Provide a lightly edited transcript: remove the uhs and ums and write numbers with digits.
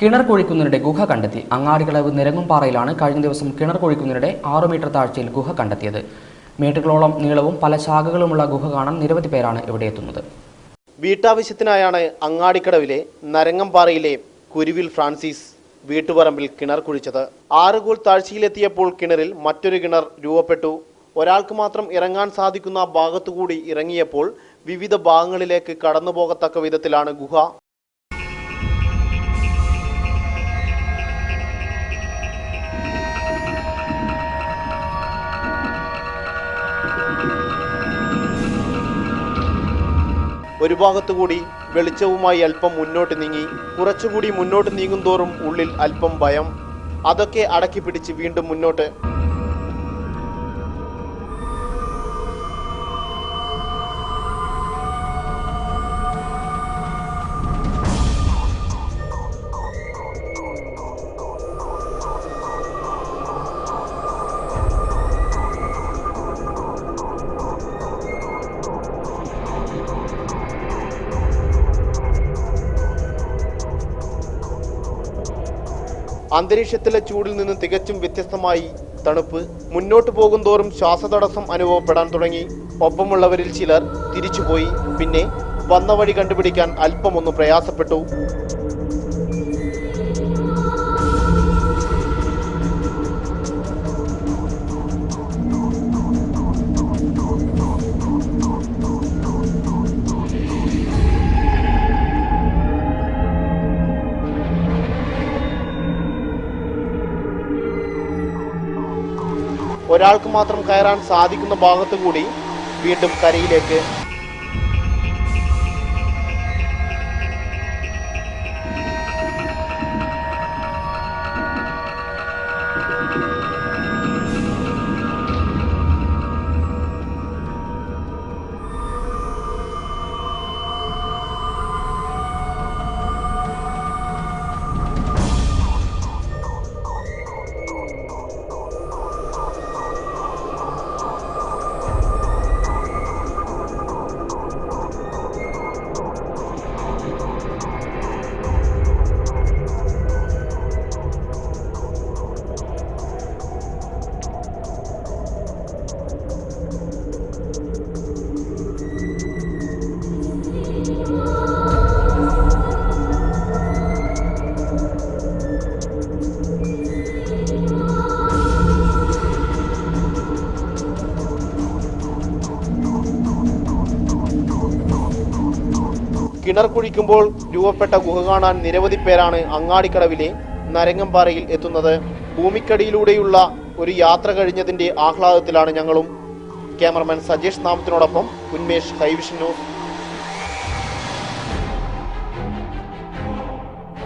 കിണർ കുഴിക്കുന്നതിനിടെ ഗുഹ കണ്ടെത്തി. അങ്ങാടിക്കടവ് നിരങ്ങുംപാറയിലാണ് കഴിഞ്ഞ ദിവസം കിണർ കുഴിക്കുന്നതിനിടെ 6 മീറ്റർ താഴ്ചയിൽ ഗുഹ കണ്ടെത്തിയത്. മീറ്ററുകളോളം നീളവും പല ശാഖകളുമുള്ള ഗുഹ കാണാൻ നിരവധി പേരാണ് ഇവിടെ എത്തുന്നത്. വീട്ടാവശ്യത്തിനായാണ് അങ്ങാടിക്കടവിലെ നരങ്ങംപാറയിലെ കുരുവിൽ ഫ്രാൻസിസ് വീട്ടുപറമ്പിൽ കിണർ കുഴിച്ചത്. 6 ഗോൾ താഴ്ചയിലെത്തിയപ്പോൾ കിണറിൽ മറ്റൊരു കിണർ രൂപപ്പെട്ടു. ഒരാൾക്ക് മാത്രം ഇറങ്ങാൻ സാധിക്കുന്ന ഭാഗത്തുകൂടി ഇറങ്ങിയപ്പോൾ വിവിധ ഭാഗങ്ങളിലേക്ക് കടന്നുപോകത്തക്ക വിധത്തിലാണ് ഗുഹ. ഒരു ഭാഗത്തുകൂടി വെളിച്ചവുമായി അല്പം മുന്നോട്ട് നീങ്ങി. കുറച്ചുകൂടി മുന്നോട്ട് നീങ്ങുന്തോറും ഉള്ളിൽ അല്പം ഭയം. അതൊക്കെ അടക്കി പിടിച്ച് വീണ്ടും മുന്നോട്ട്. അന്തരീക്ഷത്തിലെ ചൂടിൽ നിന്ന് തികച്ചും വ്യത്യസ്തമായി തണുപ്പ്. മുന്നോട്ട് പോകുന്തോറും ശ്വാസതടസ്സം അനുഭവപ്പെടാൻ തുടങ്ങി. ഒപ്പമുള്ളവരിൽ ചിലർ തിരിച്ചുപോയി. പിന്നെ വന്ന വഴി കണ്ടുപിടിക്കാൻ അല്പമൊന്ന് പ്രയാസപ്പെട്ടു. ഒരാൾക്ക് മാത്രം കയറാൻ സാധിക്കുന്ന ഭാഗത്തു കൂടി വീണ്ടും കരയിലേക്ക്. കിണർ കുഴിക്കുമ്പോൾ രൂപപ്പെട്ട ഗുഹ കാണാൻ നിരവധി പേരാണ് അങ്ങാടിക്കടവിലെ നരങ്ങംപാറയിൽ എത്തുന്നത്. ഭൂമിക്കടിയിലൂടെയുള്ള ഒരു യാത്ര കഴിഞ്ഞതിന്റെ ആഹ്ലാദത്തിലാണ് ഞങ്ങളും. ക്യാമറമാൻ സജേഷ് നാമത്തിനോടൊപ്പം ഉന്മേഷ്, ഹൈവിഷൻ ന്യൂസ്.